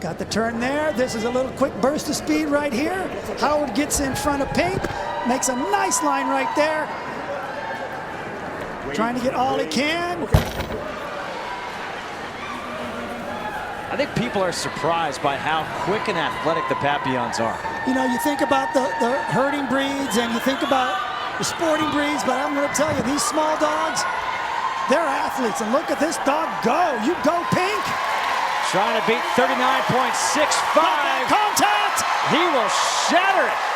Got the turn there. This is a little quick burst of speed right here. Howard gets in front of Pink, makes a nice line right there. Trying to get all he can. I think people are surprised by how quick and athletic the Papillons are. You know, you think about the herding breeds and you think about the sporting breeds, but I'm going to tell you, these small dogs, they're athletes. And look at this dog go. You go, Pink. Trying to beat 39.65. Contact. He will shatter it.